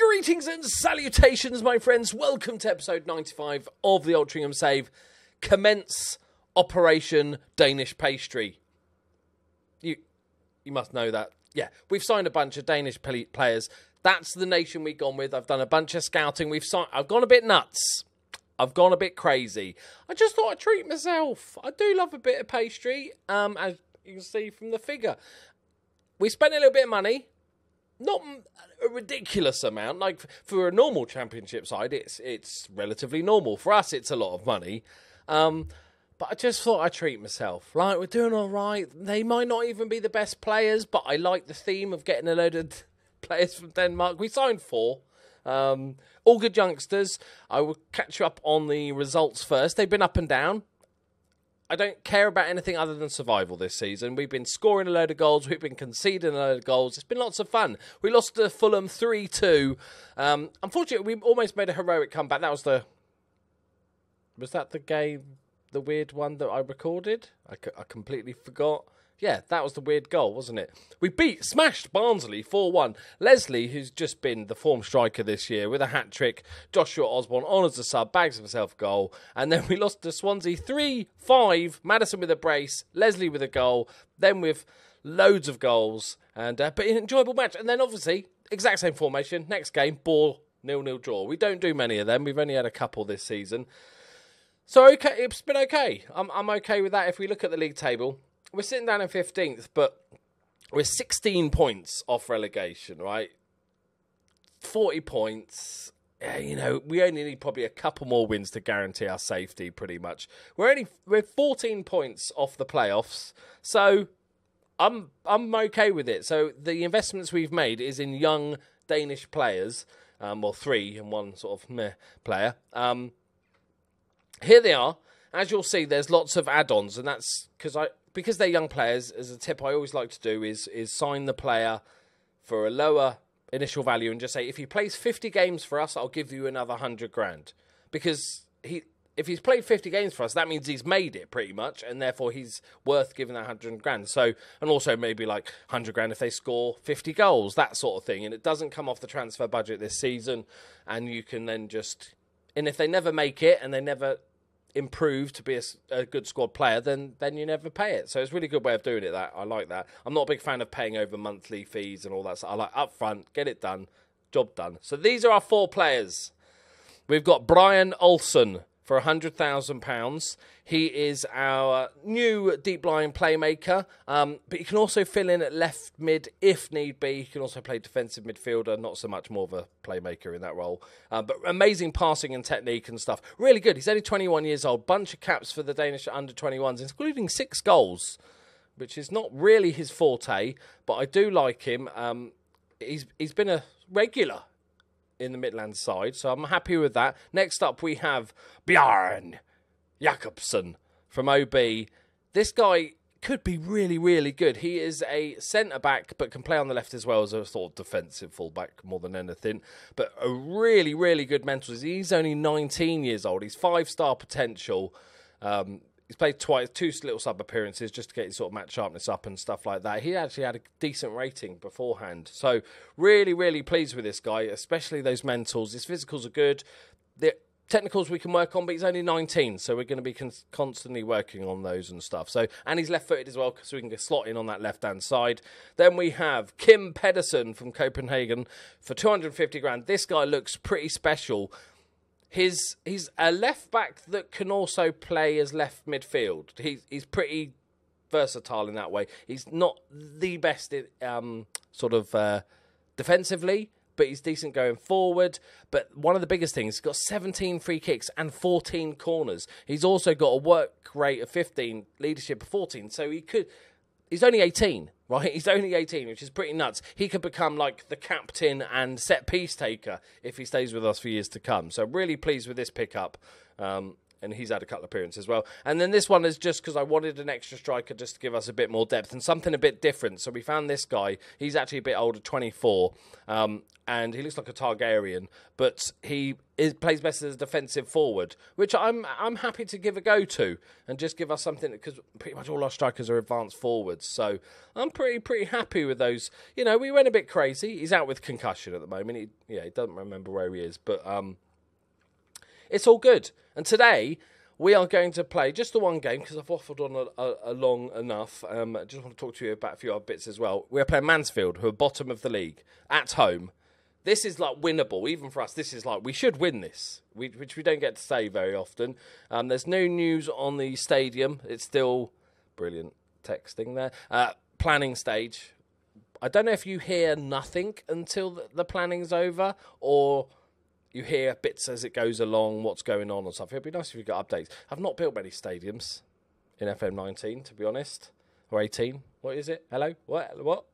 Greetings and salutations, my friends. Welcome to episode 95 of the Altrincham Save. Commence Operation Danish Pastry. You must know that. Yeah, we've signed a bunch of Danish players. That's the nation we've gone with. I've done a bunch of scouting. I've gone a bit nuts. I've gone a bit crazy. I just thought I'd treat myself. I do love a bit of pastry, as you can see from the figure. We spent a little bit of money. Not a ridiculous amount. Like, for a normal championship side, it's relatively normal. For us, it's a lot of money. But I just thought I'd treat myself. Like, we're doing all right. They might not even be the best players, but I like the theme of getting a load of players from Denmark. We signed 4. All good youngsters. I will catch you up on the results first. They've been up and down. I don't care about anything other than survival this season. We've been scoring a load of goals. We've been conceding a load of goals. It's been lots of fun. We lost to Fulham 3-2. Unfortunately, we almost made a heroic comeback. Was that the game, the weird one that I recorded? I completely forgot. Yeah, that was the weird goal, wasn't it? We smashed Barnsley 4-1. Leslie, who's just been the form striker this year with a hat-trick. Joshua Osborne on as a sub, bags himself a goal. And then we lost to Swansea 3-5. Madison with a brace, Leslie with a goal. Then with loads of goals. But an enjoyable match. And then obviously, exact same formation. Next game, ball, 0-0 draw. We don't do many of them. We've only had a couple this season. So okay, it's been okay. I'm okay with that. If we look at the league table, we're sitting down in 15th, but we're 16 points off relegation, right? 40 points. Yeah, we only need probably a couple more wins to guarantee our safety, pretty much. We're 14 points off the playoffs, so I'm okay with it. So the investments we've made is in young Danish players, 3 and 1 sort of meh player. Here they are. As you'll see, there's lots of add-ons, and that's because they're young players. As a tip I always like to do is sign the player for a lower initial value and just say, if he plays 50 games for us, I'll give you another 100 grand. Because if he's played 50 games for us, that means he's made it pretty much, and therefore he's worth giving that 100 grand. So, and also maybe like 100 grand if they score 50 goals, that sort of thing. And it doesn't come off the transfer budget this season, and you can then just, and if they never make it and they never improve to be a good squad player, then you never pay it. So it's a really good way of doing it. That I like that. I'm not a big fan of paying over monthly fees and all that stuff. I like up front, get it done, job done. So these are our 4 players. We've got Brian Olsen for £100,000. He is our new deep line playmaker, but he can also fill in at left mid if need be. He can also play defensive midfielder, not so much more of a playmaker in that role. But amazing passing and technique and stuff. Really good. He's only 21 years old. Bunch of caps for the Danish under-21s, including 6 goals, which is not really his forte, but I do like him. He's been a regular in the Midlands side, so I'm happy with that. Next up, we have Bjarne Jakobsen from OB. This guy could be really, really good. He is a centre-back, but can play on the left as well as a sort of defensive full-back more than anything. But a really, really good mental. He's only 19 years old. He's 5-star potential. He's played 2 little sub appearances just to get his sort of match sharpness up and stuff like that. He actually had a decent rating beforehand. So really, really pleased with this guy, especially those mentals. His physicals are good. The technicals we can work on, but he's only 19, so we're going to be constantly working on those and stuff. So, and he's left-footed as well, so we can get slot in on that left-hand side. Then we have Kim Pedersen from Copenhagen for 250 grand. This guy looks pretty special. He's a left-back that can also play as left midfield. He's pretty versatile in that way. He's not the best defensively, but he's decent going forward. But one of the biggest things, he's got 17 free kicks and 14 corners. He's also got a work rate of 15, leadership of 14. So he's only 18, right? He's only 18, which is pretty nuts. He could become like the captain and set piece taker if he stays with us for years to come. So really pleased with this pickup. and he's had a couple of appearances as well. And then this one is just because I wanted an extra striker just to give us a bit more depth and something a bit different. So we found this guy. He's actually a bit older, 24, and he looks like a Targaryen, but he plays best as a defensive forward, which I'm happy to give a go to and just give us something, because pretty much all our strikers are advanced forwards. So I'm pretty happy with those. You know, we went a bit crazy. He's out with concussion at the moment. He doesn't remember where he is, but it's all good. And today, we are going to play just the one game, because I've waffled on a long enough. I just want to talk to you about a few other bits as well. We're playing Mansfield, who are bottom of the league, at home. This is like winnable, even for us. This is like, we should win this, which we don't get to say very often. There's no news on the stadium. It's still brilliant texting there. Planning stage. I don't know if you hear nothing until the planning's over, or you hear bits as it goes along, what's going on or something. It'd be nice if you got updates. I've not built many stadiums in FM19, to be honest. Or 18. What is it? Hello? What?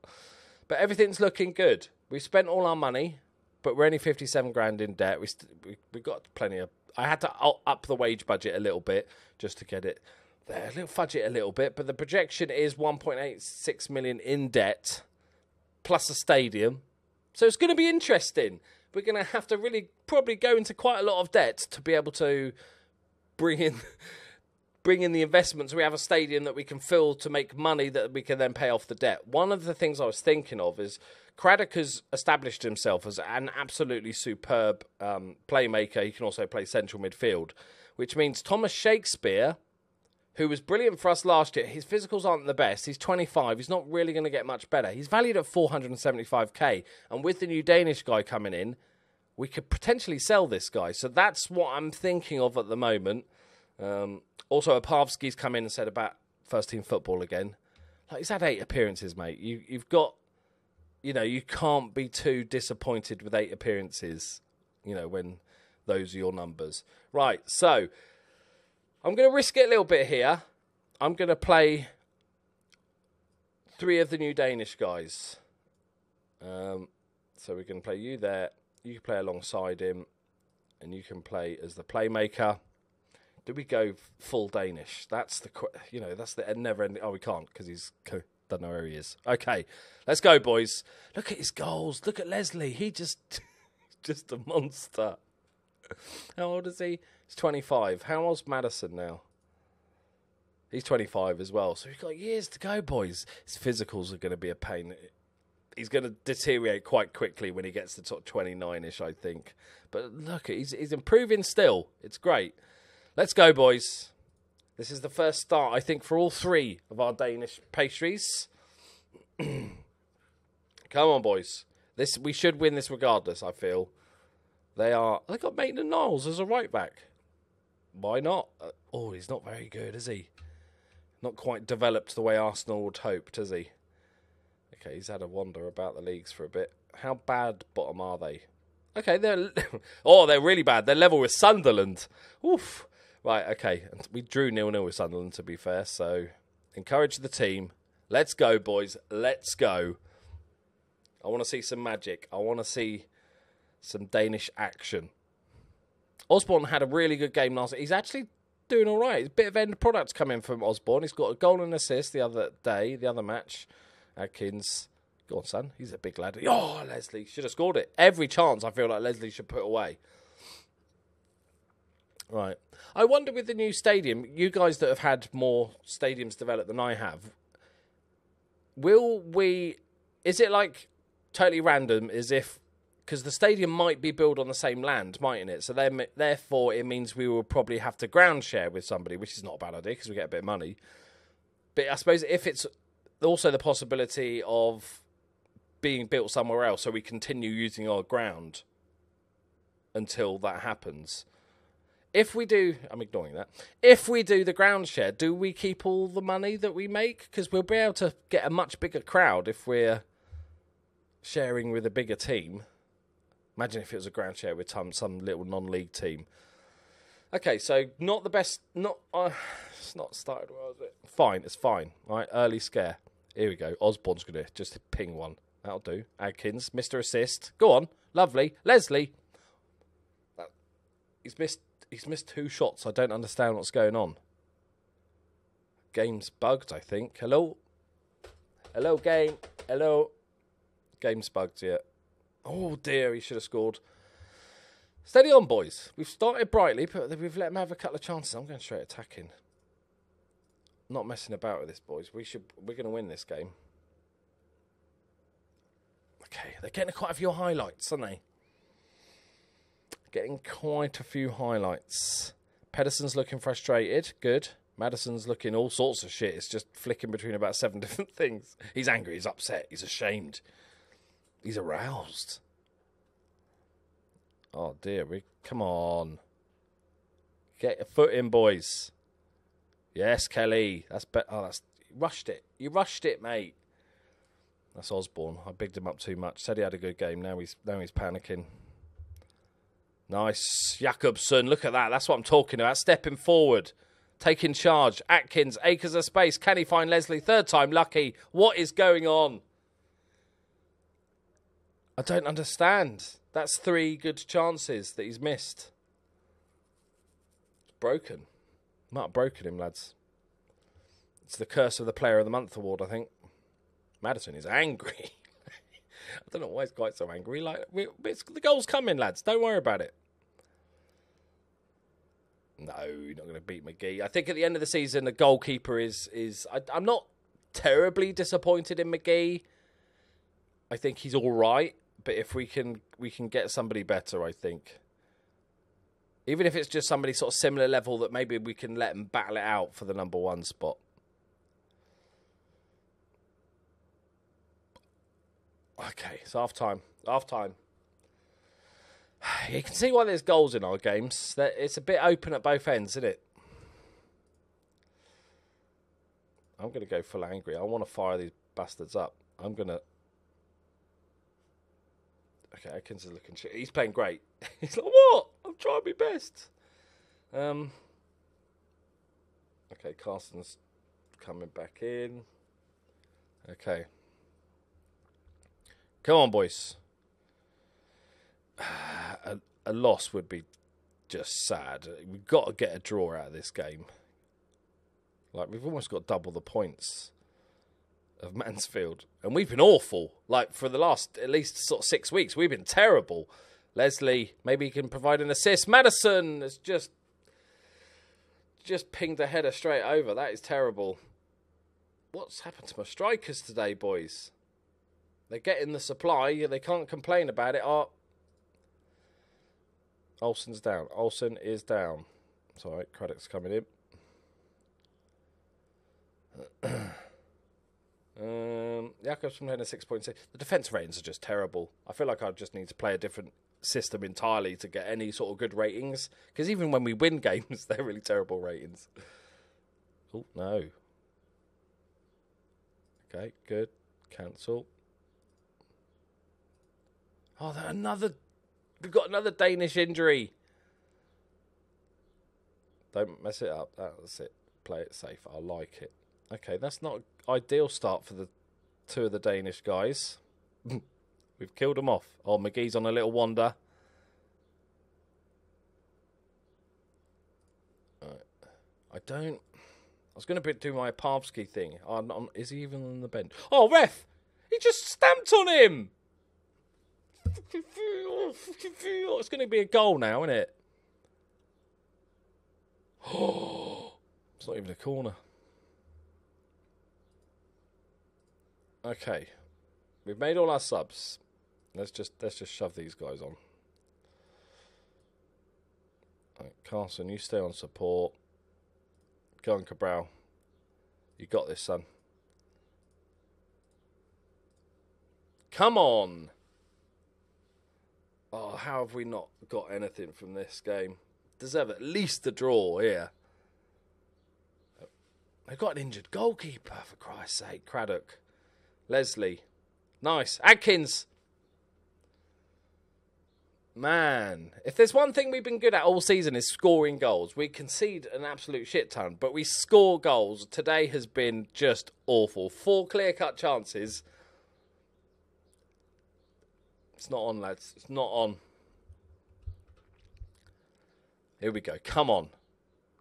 But everything's looking good. We've spent all our money, but we're only 57 grand in debt. We got plenty of... I had to up the wage budget a little bit just to get it there. Fudge it a little bit. But the projection is 1.86 million in debt, plus a stadium. So it's going to be interesting. We're going to have to really probably go into quite a lot of debt to be able to bring in the investments. We have a stadium that we can fill to make money that we can then pay off the debt. One of the things I was thinking of is Craddock has established himself as an absolutely superb playmaker. He can also play central midfield, which means Thomas Shakespeare, who was brilliant for us last year, his physicals aren't the best. He's 25. He's not really going to get much better. He's valued at 475k. And with the new Danish guy coming in, we could potentially sell this guy. So that's what I'm thinking of at the moment. Also, Opavsky's come in and said about first-team football again. Like, he's had 8 appearances, mate. You've got... You know, you can't be too disappointed with 8 appearances, you know, when those are your numbers. Right, so... I'm going to risk it a little bit here. I'm going to play 3 of the new Danish guys. So we're going to play you there. You can play alongside him. And you can play as the playmaker. Do we go full Danish? That's the, that's the never-ending... Oh, we can't, because he's... Don't know where he is. Okay, let's go, boys. Look at his goals. Look at Leslie. He just a monster. How old is he? He's 25. How old's Madison now? He's 25 as well. So we've got years to go, boys. His physicals are going to be a pain. He's going to deteriorate quite quickly when he gets to sort of 29-ish, I think. But look, he's improving still. It's great. Let's go, boys. This is the first start, I think, for all 3 of our Danish pastries. Come on, boys. We should win this regardless, I feel. They got Maitland-Niles as a right-back. Why not? He's not very good, is he? Not quite developed the way Arsenal would hoped, has he? Okay, he's had a wander about the leagues for a bit. How bad bottom are they? Okay, they're really bad. They're level with Sunderland. Oof. Right, okay. We drew 0-0 with Sunderland, to be fair, so encourage the team. Let's go, boys. Let's go. I want to see some magic. I want to see some Danish action. Osborne had a really good game last night. He's actually doing all right. A bit of end product coming from Osborne. He's got a goal and assist the other match. Adkins. Go on, son. He's a big lad. Oh, Leslie should have scored it. Every chance I feel like Leslie should put away. Right. I wonder with the new stadium, you guys that have had more stadiums developed than I have, is it like totally random as if, because the stadium might be built on the same land, mightn't it? So therefore it means we will probably have to ground share with somebody, which is not a bad idea because we get a bit of money. But I suppose if it's also the possibility of being built somewhere else so we continue using our ground until that happens. If we do, I'm ignoring that. If we do the ground share, do we keep all the money that we make? Because we'll be able to get a much bigger crowd if we're sharing with a bigger team. Imagine if it was a ground share with some little non-league team. Okay, so not the best. It's not started well, is it? Fine, it's fine. All right, early scare. Here we go. Osborne's going to just ping one. That'll do. Adkins, Mr. Assist. Go on. Lovely. Leslie. He's He's missed 2 shots. I don't understand what's going on. Game's bugged, I think. Hello? Hello, game. Hello? Game's bugged, yeah. Oh, dear. He should have scored. Steady on, boys. We've started brightly, but we've let him have a couple of chances. I'm going straight attacking. Not messing about with this, boys. We're going to win this game. Okay, they're getting quite a few highlights, aren't they? Getting quite a few highlights. Pedersen's looking frustrated. Good. Maddison's looking all sorts of shit. It's just flicking between about 7 different things. He's angry. He's upset. He's ashamed. He's aroused. Oh, dear. Come on. Get your foot in, boys. Yes, Kelly. That's better. Oh, you rushed it. You rushed it, mate. That's Osborne. I bigged him up too much. Said he had a good game. Now he's panicking. Nice. Jakobsen. Look at that. That's what I'm talking about. Stepping forward. Taking charge. Atkins. Acres of space. Can he find Leslie? 3rd time lucky. What is going on? I don't understand. That's 3 good chances that he's missed. It's broken. Might have broken him, lads. It's the curse of the Player of the Month award, I think. Maddison is angry. I don't know why he's quite so angry. The goal's coming, lads. Don't worry about it. No, you're not going to beat McGee. I think at the end of the season, the goalkeeper is. I'm not terribly disappointed in McGee. I think he's all right, but if we can get somebody better, I think. Even if it's just somebody sort of similar level that maybe we can let them battle it out for the number 1 spot. Okay, it's half time. Half time. You can see why there's goals in our games. It's a bit open at both ends, isn't it? I'm going to go full angry. I want to fire these bastards up. I'm going to... Okay, Atkins is looking shit. He's playing great. He's like, what? I'm trying my best. Okay, Carson's coming back in. Okay. Come on, boys. A loss would be just sad. We've got to get a draw out of this game. Like, we've almost got double the points of Mansfield. And we've been awful. Like, for the last, at least, sort of 6 weeks, we've been terrible. Leslie, maybe he can provide an assist. Maddison has just pinged the header straight over. That is terrible. What's happened to my strikers today, boys? They're getting the supply. They can't complain about it. Olsen's down. Olsen is down. It's all right. Craddock's coming in. Jakobs from heading 6.6. The defence ratings are just terrible. I feel like I just need to play a different system entirely to get any sort of good ratings. Because even when we win games, they're really terrible ratings. Oh, no. Okay, good. Cancel. Oh, we've got another Danish injury. Don't mess it up. That's it. Play it safe. I like it. Okay, that's not an ideal start for the 2 of the Danish guys. We've killed them off. Oh, McGee's on a little wander. I was going to do my Parvsky thing. Is he even on the bench? Oh, ref! He just stamped on him! It's going to be a goal now, isn't it? Oh, it's not even a corner. Okay, we've made all our subs. Let's just shove these guys on. Right, Carson, you stay on support. Go on, Cabral. You got this, son. Come on. Oh, how have we not got anything from this game? Deserve at least a draw here. They've got an injured goalkeeper, for Christ's sake. Craddock. Leslie. Nice. Atkins. Man, if there's one thing we've been good at all season is scoring goals. We concede an absolute shit ton, but we score goals. Today has been just awful. 4 clear-cut chances. It's not on, lads. It's not on. Here we go. Come on.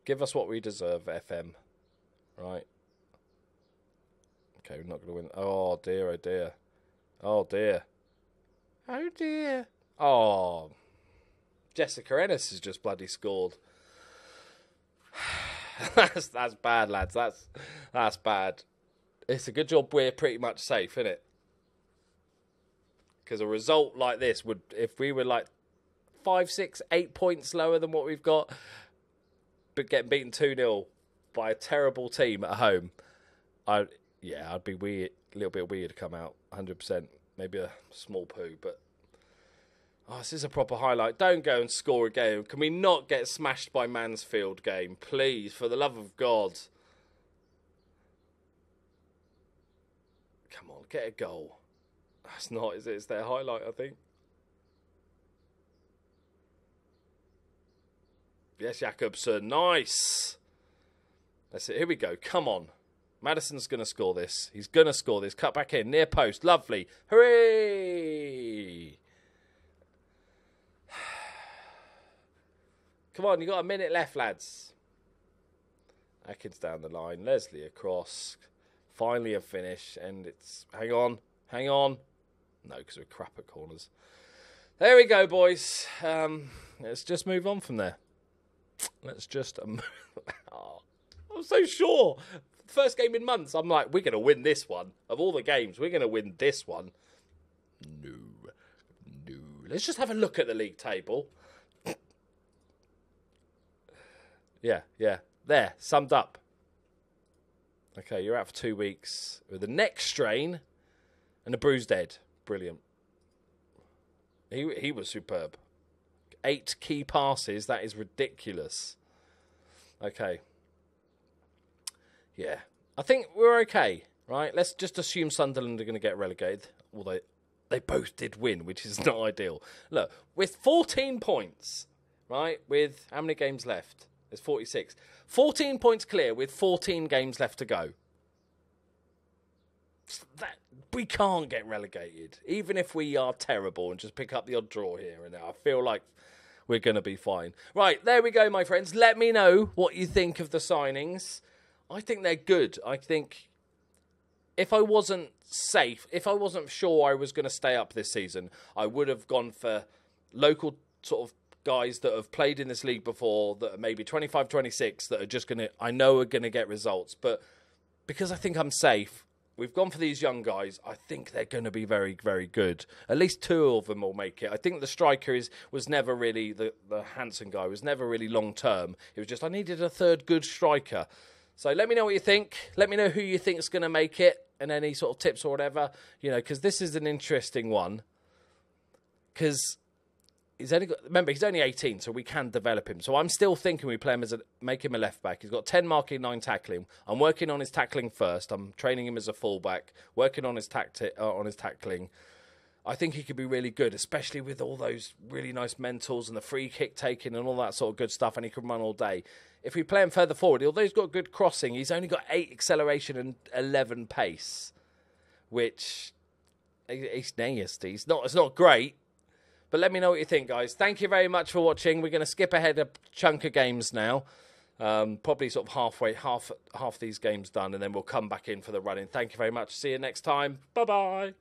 Give us what we deserve, FM. Right. Okay, we're not going to win. Oh, dear, oh, dear. Oh, dear. Oh, dear. Oh. Jessica Ennis has just bloody scored. That's bad, lads. That's bad. It's a good job we're pretty much safe, isn't it? Because a result like this would, if we were like 5, 6, 8 points lower than what we've got, but getting beaten 2-0 by a terrible team at home, I'd be weird, a little bit weird to come out, 100%. Maybe a small poo, but this is a proper highlight. Don't go and score a game. Can we not get smashed by Mansfield game, please, for the love of God? Come on, get a goal. That's not, is it? It's their highlight, I think. Yes, Jakobsen. Nice. That's it. Here we go. Come on. Madison's going to score this. He's going to score this. Cut back in. Near post. Lovely. Hooray! Come on. You got a minute left, lads. Atkins down the line. Leslie across. Finally a finish. And it's... Hang on. Hang on. No, because we're crap at corners. There we go, boys. Let's just move on from there. Let's just... Oh, I'm so sure. First game in months, I'm like, we're going to win this one. Of all the games, we're going to win this one. No. Let's just have a look at the league table. Yeah. There, summed up. Okay, you're out for 2 weeks with a neck strain and a bruised head. Brilliant. He was superb. 8 key passes. That is ridiculous. Okay. Yeah. I think we're okay, right? Let's just assume Sunderland are going to get relegated. Although they both did win, which is not ideal. Look, with 14 points, right? With how many games left? There's 46. 14 points clear with 14 games left to go. That we can't get relegated, even if we are terrible and just pick up the odd draw here and there. I feel like we're going to be fine. Right, there we go, my friends. Let me know what you think of the signings. I think they're good. I think if I wasn't safe, if I wasn't sure I was going to stay up this season, I would have gone for local sort of guys that have played in this league before, that are maybe 25, 26, that are just going to, I know are going to get results. But because I think I'm safe, we've gone for these young guys. I think they're going to be very, very good. At least 2 of them will make it. I think the striker was never really, the Hansen guy was never really long-term. It was just, I needed a third good striker. So let me know what you think. Let me know who you think is going to make it and any sort of tips or whatever. You know, because this is an interesting one. Because he's only 18, so we can develop him. So I'm still thinking we play him make him a left back. He's got 10 marking, 9 tackling. I'm working on his tackling first. I'm training him as a fullback, working on his tackling. I think he could be really good, especially with all those really nice mentals and the free kick taking and all that sort of good stuff, and he can run all day. If we play him further forward, although he's got good crossing, he's only got 8 acceleration and 11 pace, which it's nasty. It's not great. But let me know what you think, guys. Thank you very much for watching. We're going to skip ahead a chunk of games now. Probably sort of half these games done, and then we'll come back in for the running. Thank you very much. See you next time. Bye-bye.